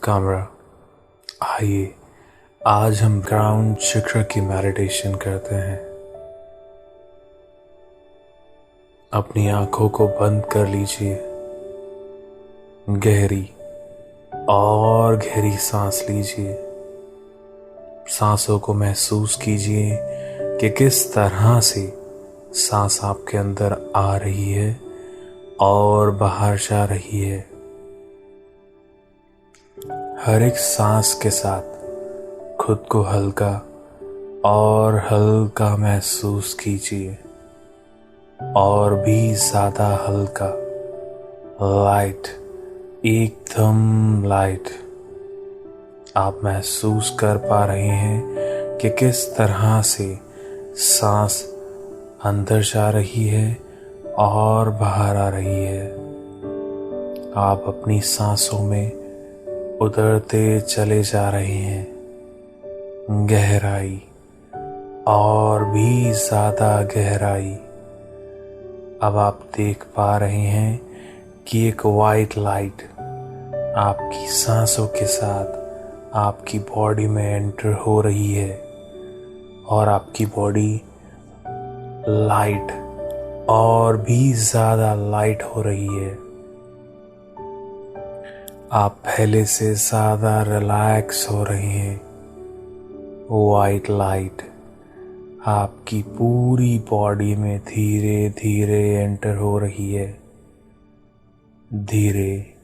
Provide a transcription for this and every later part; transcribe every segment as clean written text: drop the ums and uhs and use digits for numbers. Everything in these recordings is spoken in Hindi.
कामरा, आइए आज हम ग्राउंड चक्र की मेडिटेशन करते हैं। अपनी आंखों को बंद कर लीजिए। गहरी और गहरी सांस लीजिए। सांसों को महसूस कीजिए कि किस तरह से सांस आपके अंदर आ रही है और बाहर जा रही है। हर एक सांस के साथ खुद को हल्का और हल्का महसूस कीजिए, और भी ज़्यादा हल्का, लाइट, एकदम लाइट। आप महसूस कर पा रहे हैं कि किस तरह से सांस अंदर जा रही है और बाहर आ रही है। आप अपनी सांसों में उतरते चले जा रहे हैं, गहराई और भी ज़्यादा गहराई। अब आप देख पा रहे हैं कि एक वाइट लाइट आपकी सांसों के साथ आपकी बॉडी में एंटर हो रही है, और आपकी बॉडी लाइट और भी ज़्यादा लाइट हो रही है। आप पहले से ज़्यादा रिलैक्स हो रहे हैं। वाइट लाइट आपकी पूरी बॉडी में धीरे धीरे एंटर हो रही है, धीरे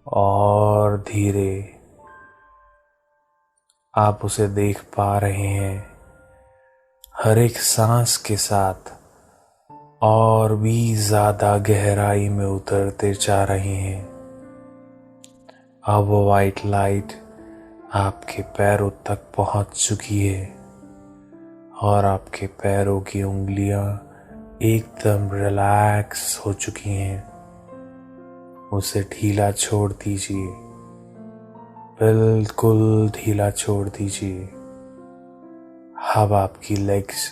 और धीरे। आप उसे देख पा रहे हैं। हर एक सांस के साथ और भी ज़्यादा गहराई में उतरते जा रहे हैं। अब वो वाइट लाइट आपके पैरों तक पहुंच चुकी है, और आपके पैरों की उंगलियां एकदम रिलैक्स हो चुकी हैं। उसे ढीला छोड़ दीजिए, बिल्कुल ढीला छोड़ दीजिए। अब आपकी लेग्स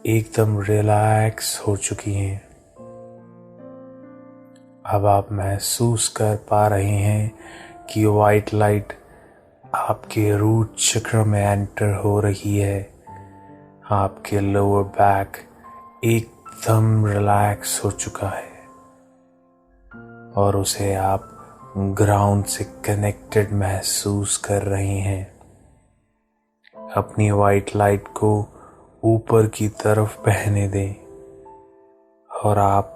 एकदम रिलैक्स हो चुकी हैं। अब आप महसूस कर पा रहे हैं कि वाइट लाइट आपके रूट चक्र में एंटर हो रही है। आपके लोअर बैक एकदम रिलैक्स हो चुका है, और उसे आप ग्राउंड से कनेक्टेड महसूस कर रहे हैं। अपनी वाइट लाइट को ऊपर की तरफ बहने दें, और आप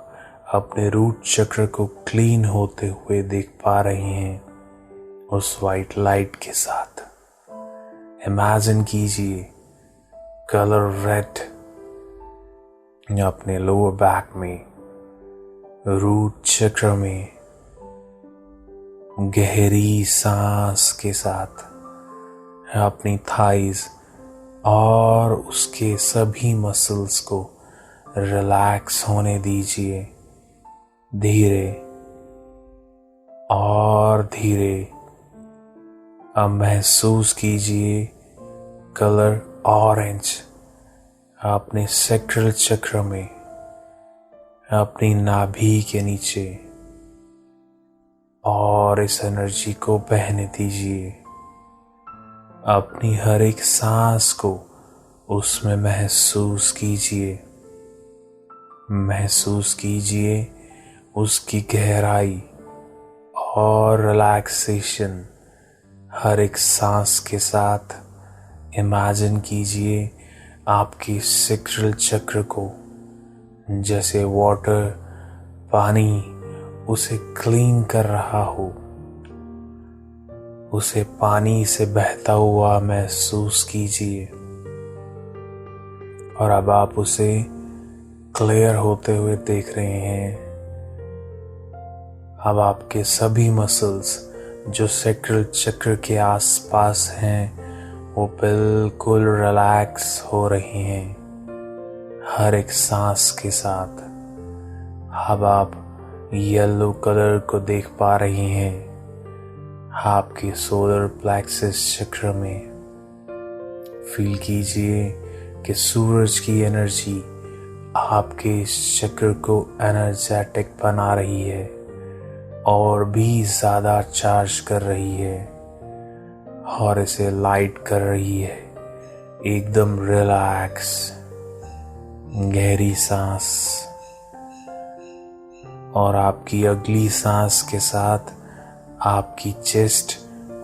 अपने रूट चक्र को क्लीन होते हुए देख पा रहे हैं। उस वाइट लाइट के साथ इमेजिन कीजिए कलर रेड अपने लोअर बैक में, रूट चक्र में। गहरी सांस के साथ अपनी थाइज और उसके सभी मसल्स को रिलैक्स होने दीजिए, धीरे और धीरे। अब महसूस कीजिए कलर ऑरेंज अपने सैक्रल चक्र में, अपनी नाभि के नीचे, और इस एनर्जी को बहने दीजिए। अपनी हर एक सांस को उसमें महसूस कीजिए। महसूस कीजिए उसकी गहराई और रिलैक्सेशन। हर एक सांस के साथ इमेजिन कीजिए आपकी सैक्रल चक्र को, जैसे वाटर, पानी उसे क्लीन कर रहा हो। उसे पानी से बहता हुआ महसूस कीजिए, और अब आप उसे क्लियर होते हुए देख रहे हैं। अब आपके सभी मसल्स जो सैक्रल चक्र के आसपास हैं वो बिल्कुल रिलैक्स हो रहे हैं हर एक सांस के साथ। अब आप येलो कलर को देख पा रहे हैं आपके सोलर प्लेक्सस चक्र में। फील कीजिए कि सूरज की एनर्जी आपके इस चक्र को एनर्जेटिक बना रही है और भी ज़्यादा चार्ज कर रही है। और इसे लाइट कर रही है। एकदम रिलैक्स, गहरी सांस, और आपकी अगली सांस के साथ आपकी चेस्ट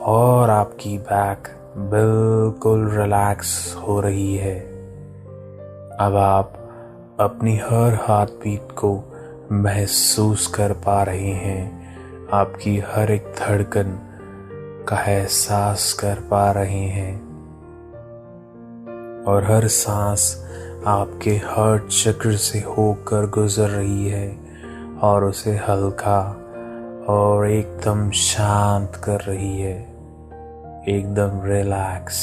और आपकी बैक बिल्कुल रिलैक्स हो रही है। अब आप अपनी हर हार्ट बीट को महसूस कर पा रहे हैं। आपकी हर एक धड़कन का एहसास कर पा रहे हैं, और हर सांस आपके हार्ट चक्र से होकर गुजर रही है और उसे हल्का और एकदम शांत कर रही है, एकदम रिलैक्स।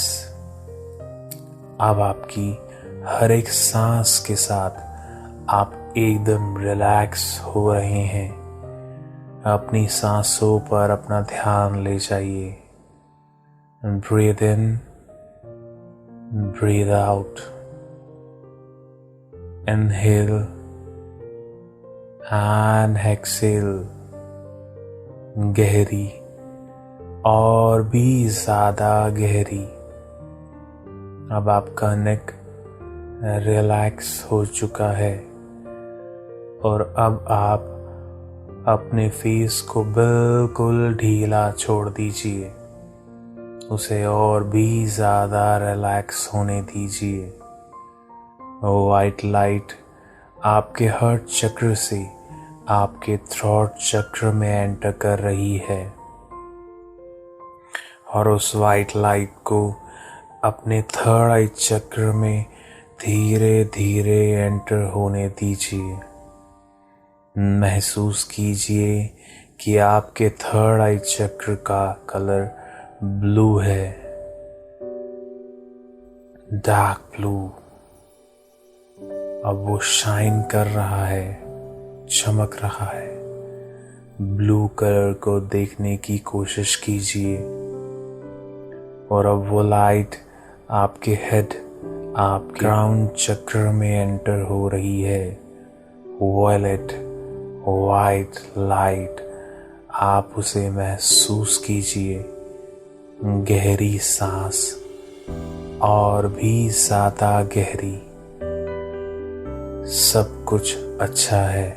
अब आपकी हर एक सांस के साथ आप एकदम रिलैक्स हो रहे हैं। अपनी सांसों पर अपना ध्यान ले जाइए। Breathe in, breathe out, inhale and exhale. गहरी और भी ज्यादा गहरी। अब आपका नेक रिलैक्स हो चुका है, और अब आप अपने फेस को बिल्कुल ढीला छोड़ दीजिए। उसे और भी ज्यादा रिलैक्स होने दीजिए। वाइट लाइट आपके हार्ट चक्र से आपके थ्रोट चक्र में एंटर कर रही है, और उस वाइट लाइट को अपने थर्ड आई चक्र में धीरे धीरे एंटर होने दीजिए। महसूस कीजिए कि आपके थर्ड आई चक्र का कलर ब्लू है, डार्क ब्लू। अब वो शाइन कर रहा है, चमक रहा है। ब्लू कलर को देखने की कोशिश कीजिए, और अब वो लाइट आपके हेड, आपके क्राउन चक्र में एंटर हो रही है। वॉयलेट वाइट लाइट, आप उसे महसूस कीजिए। गहरी सांस, और भी ज्यादा गहरी। सब कुछ अच्छा है,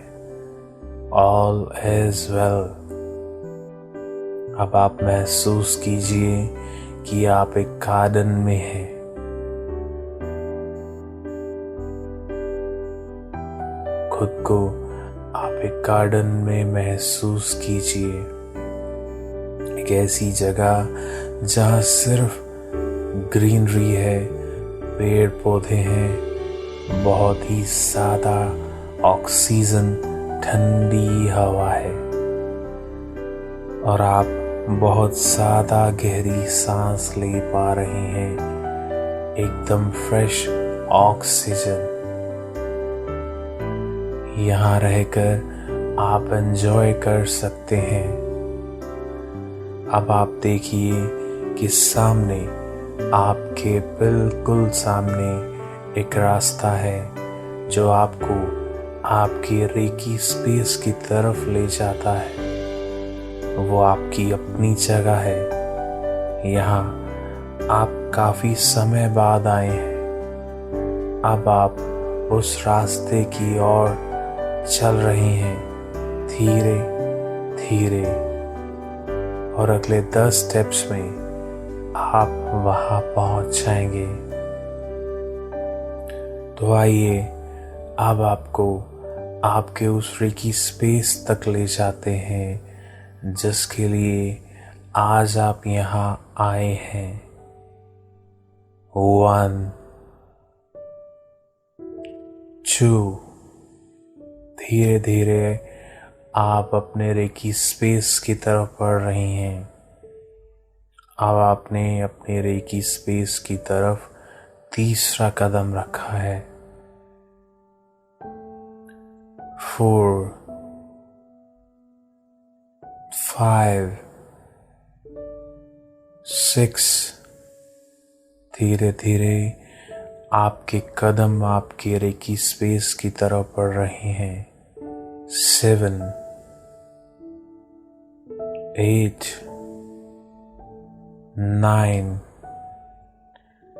ऑल इज वेल। अब आप महसूस कीजिए कि आप एक गार्डन में हैं। खुद को आप एक गार्डन में महसूस कीजिए। एक ऐसी जगह जहाँ सिर्फ ग्रीनरी है, पेड़ पौधे हैं, बहुत ही ज्यादा ऑक्सीजन, ठंडी हवा है, और आप बहुत ज्यादा गहरी सांस ले पा रहे हैं। एकदम फ्रेश ऑक्सीजन। यहाँ रहकर आप एंजॉय कर सकते हैं। अब आप देखिए कि सामने, आपके बिल्कुल सामने एक रास्ता है जो आपको आपके रेकी स्पेस की तरफ ले जाता है। वो आपकी अपनी जगह है। यहाँ आप काफी समय बाद आए हैं। अब आप उस रास्ते की ओर चल रहे हैं, धीरे धीरे, और अगले 10 स्टेप्स में आप वहां पहुंच जाएंगे। तो आइए, अब आपको आपके उस रेकी स्पेस तक ले जाते हैं जिसके लिए आज आप यहाँ आए हैं। 1 2, धीरे धीरे आप अपने रेकी स्पेस की तरफ बढ़ रही हैं। अब आपने अपने रेकी स्पेस की तरफ तीसरा कदम रखा है। 4 5 6, धीरे धीरे आपके कदम आपके रेकी स्पेस की तरफ बढ़ रहे हैं। 7 8 9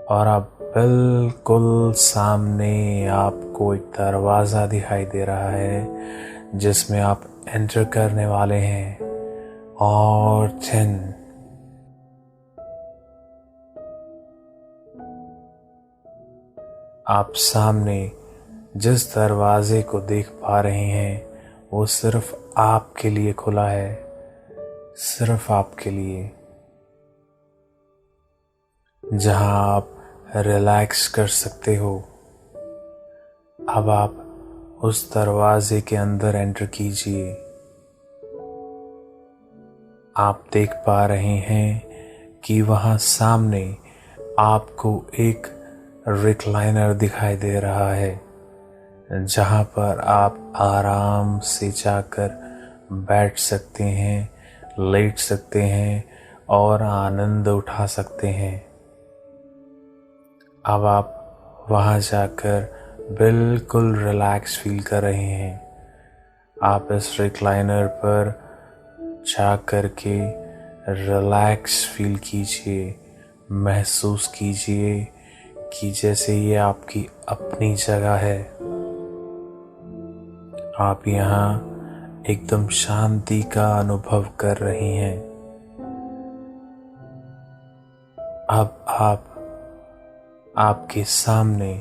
और अब बिल्कुल सामने आपको एक दरवाज़ा दिखाई दे रहा है जिसमें आप एंटर करने वाले हैं। और 10 आप सामने जिस दरवाजे को देख पा रहे हैं वो सिर्फ आपके लिए खुला है, सिर्फ आपके लिए, जहां आप रिलैक्स कर सकते हो। अब आप उस दरवाजे के अंदर एंटर कीजिए। आप देख पा रहे हैं कि वहां सामने आपको एक रिक्लाइनर दिखाई दे रहा है, जहां पर आप आराम से जाकर बैठ सकते हैं, लेट सकते हैं और आनंद उठा सकते हैं। अब आप वहां जाकर बिल्कुल रिलैक्स फील कर रहे हैं। आप इस रिक्लाइनर पर जाकर के रिलैक्स फील कीजिए, महसूस कीजिए कि जैसे ये आपकी अपनी जगह है। आप यहाँ एकदम शांति का अनुभव कर रही हैं। अब आपके सामने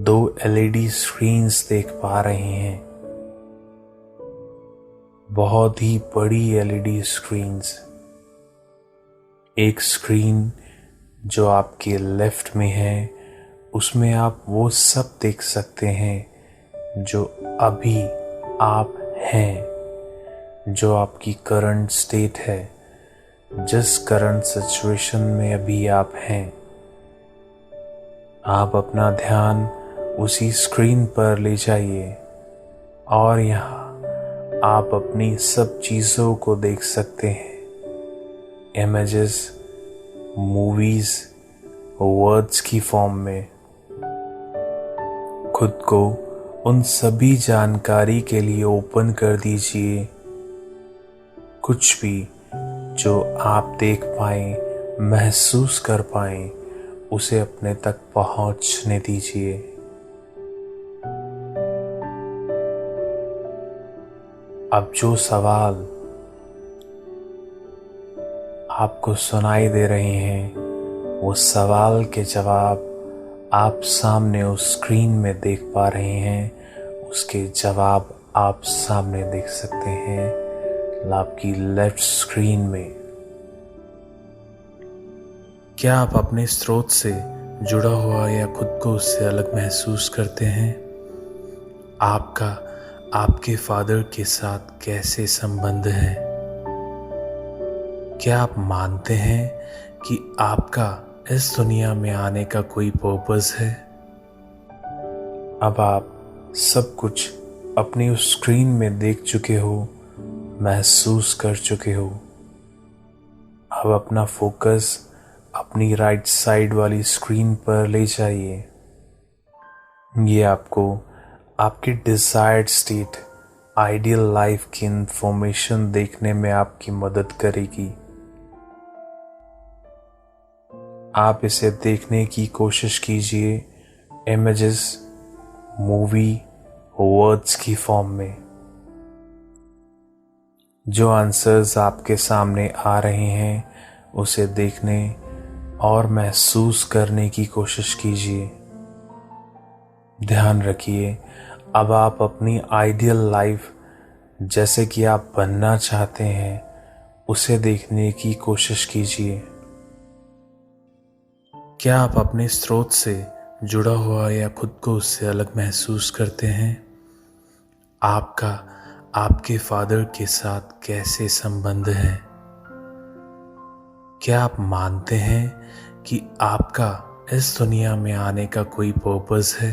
2 LED स्क्रीन्स देख पा रहे हैं, बहुत ही बड़ी LED स्क्रीन्स। एक स्क्रीन जो आपके लेफ्ट में है उसमें आप वो सब देख सकते हैं जो अभी आप हैं, जो आपकी करंट स्टेट है, जिस करंट सिचुएशन में अभी आप हैं। आप अपना ध्यान उसी स्क्रीन पर ले जाइए और यहाँ आप अपनी सब चीज़ों को देख सकते हैं। इमेजेस, मूवीज, वर्ड्स की फॉर्म में। खुद को उन सभी जानकारी के लिए ओपन कर दीजिए। कुछ भी जो आप देख पाएं, महसूस कर पाएं, उसे अपने तक पहुंचने दीजिए। अब जो सवाल आपको सुनाई दे रहे हैं वो सवाल के जवाब आप सामने उस स्क्रीन में देख पा रहे हैं। उसके जवाब आप सामने देख सकते हैं आपकी लेफ्ट स्क्रीन में। क्या आप अपने स्रोत से जुड़ा हुआ या खुद को उससे अलग महसूस करते हैं? आपका आपके फादर के साथ कैसे संबंध है? क्या आप मानते हैं कि आपका इस दुनिया में आने का कोई पर्पस है? अब आप सब कुछ अपनी उस स्क्रीन में देख चुके हो, महसूस कर चुके हो। अब अपना फोकस अपनी राइट साइड वाली स्क्रीन पर ले जाइए। ये आपको आपकी डिजायर्ड स्टेट, आइडियल लाइफ की इंफॉर्मेशन देखने में आपकी मदद करेगी। आप इसे देखने की कोशिश कीजिए इमेजेस, मूवी, वर्ड्स की फॉर्म में। जो आंसर्स आपके सामने आ रहे हैं उसे देखने और महसूस करने की कोशिश कीजिए। ध्यान रखिए, अब आप अपनी आइडियल लाइफ जैसे कि आप बनना चाहते हैं उसे देखने की कोशिश कीजिए। क्या आप अपने स्रोत से जुड़ा हुआ या खुद को उससे अलग महसूस करते हैं? आपका आपके फादर के साथ कैसे संबंध है? क्या आप मानते हैं कि आपका इस दुनिया में आने का कोई पर्पस है?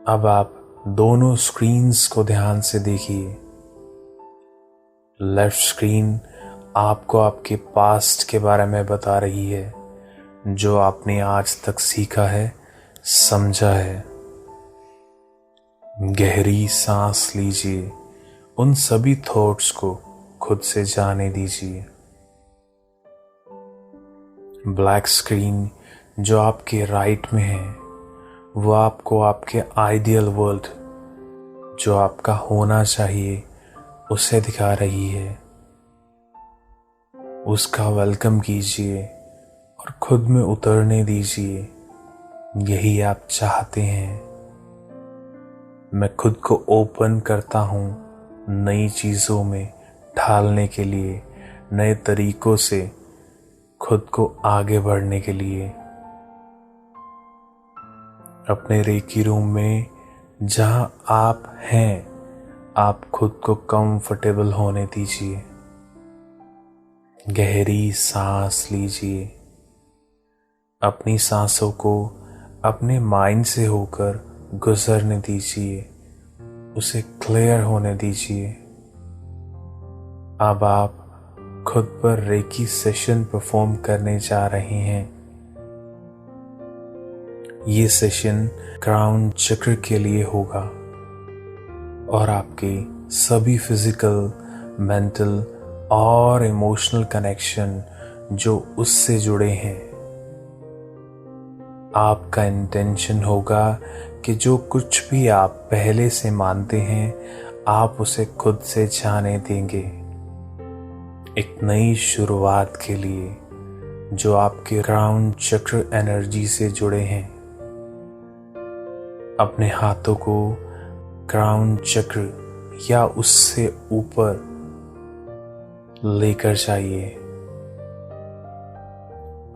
अब आप दोनों स्क्रीन्स को ध्यान से देखिए। लेफ्ट स्क्रीन आपको आपके पास्ट के बारे में बता रही है, जो आपने आज तक सीखा है, समझा है। गहरी सांस लीजिए, उन सभी थॉट्स को खुद से जाने दीजिए। ब्लैक स्क्रीन जो आपके राइट में है वो आपको आपके आइडियल वर्ल्ड जो आपका होना चाहिए उसे दिखा रही है। उसका वेलकम कीजिए और खुद में उतरने दीजिए। यही आप चाहते हैं। मैं खुद को ओपन करता हूँ नई चीज़ों में ढालने के लिए, नए तरीकों से खुद को आगे बढ़ने के लिए। अपने रेकी रूम में जहाँ आप हैं, आप खुद को कंफर्टेबल होने दीजिए। गहरी सांस लीजिए। अपनी सांसों को अपने माइंड से होकर गुजरने दीजिए, उसे क्लियर होने दीजिए। अब आप खुद पर रेकी सेशन परफॉर्म करने जा रहे हैं। ये सेशन क्राउन चक्र के लिए होगा और आपके सभी फिजिकल, मेंटल और इमोशनल कनेक्शन जो उससे जुड़े हैं, आपका इंटेंशन होगा कि जो कुछ भी आप पहले से मानते हैं आप उसे खुद से जाने देंगे। एक नई शुरुआत के लिए जो आपके क्राउन चक्र एनर्जी से जुड़े हैं। अपने हाथों को क्राउन चक्र या उससे ऊपर लेकर जाइए।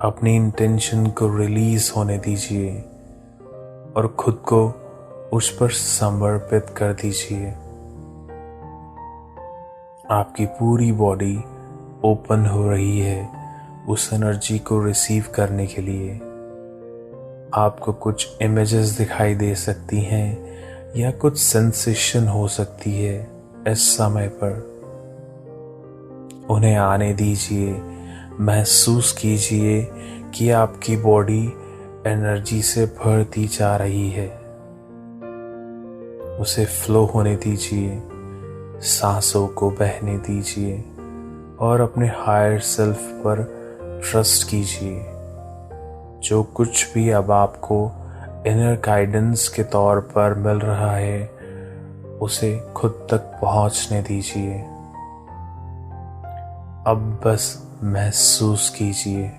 अपनी इंटेंशन को रिलीज होने दीजिए और खुद को उस पर समर्पित कर दीजिए। आपकी पूरी बॉडी ओपन हो रही है उस एनर्जी को रिसीव करने के लिए। आपको कुछ इमेजेस दिखाई दे सकती हैं या कुछ सेंसेशन हो सकती है इस समय पर। उन्हें आने दीजिए। महसूस कीजिए कि आपकी बॉडी एनर्जी से भरती जा रही है। उसे फ्लो होने दीजिए। सांसों को बहने दीजिए और अपने हायर सेल्फ पर ट्रस्ट कीजिए। जो कुछ भी अब आपको इनर गाइडेंस के तौर पर मिल रहा है उसे खुद तक पहुंचने दीजिए। अब बस महसूस कीजिए।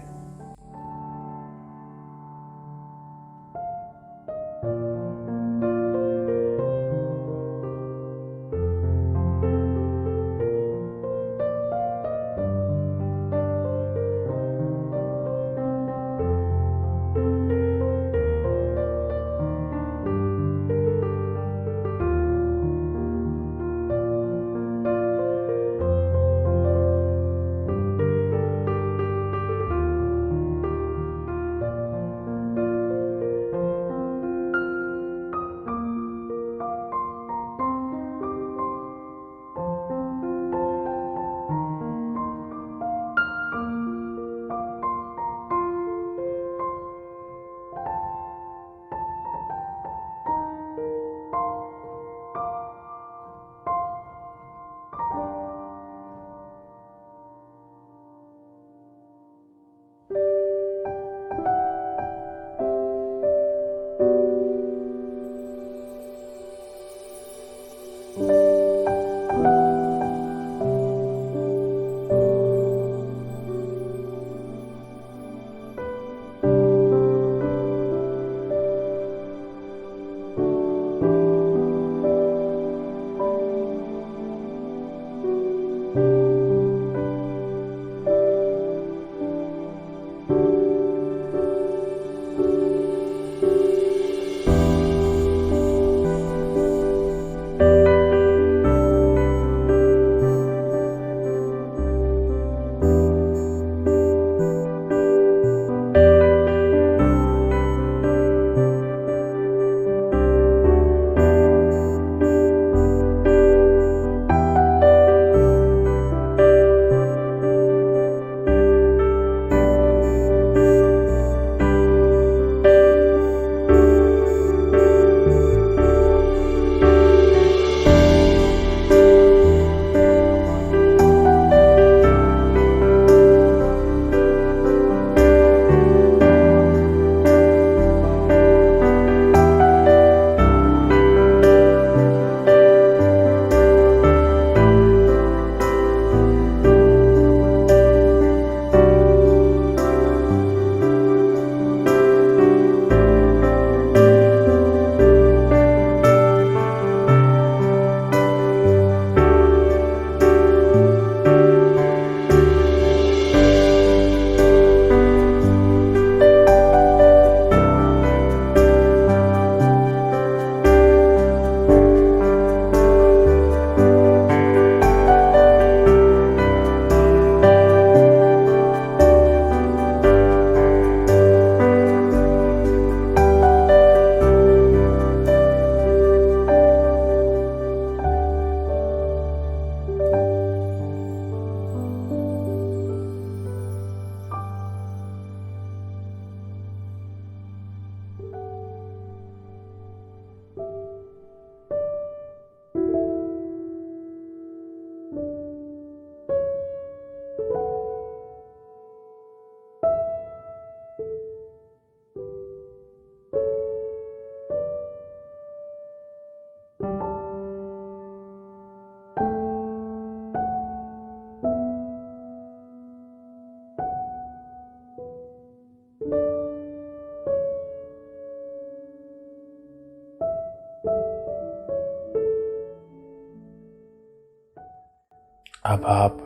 आप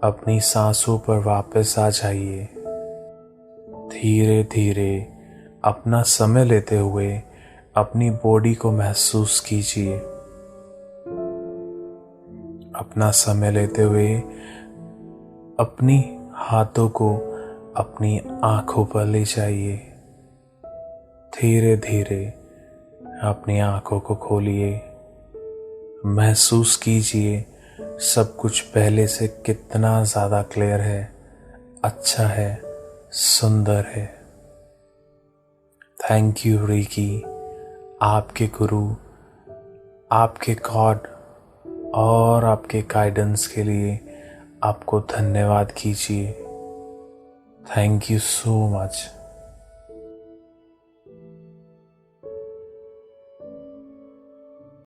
अपनी सांसों पर वापस आ जाइए। धीरे धीरे अपना समय लेते हुए अपनी बॉडी को महसूस कीजिए। अपना समय लेते हुए अपनी हाथों को अपनी आंखों पर ले जाइए। धीरे धीरे अपनी आंखों को खोलिए। महसूस कीजिए सब कुछ पहले से कितना ज़्यादा क्लियर है, अच्छा है, सुंदर है। थैंक यू रीकी, आपके गुरु, आपके गॉड और आपके गाइडेंस के लिए आपको धन्यवाद कीजिए। Thank you so much.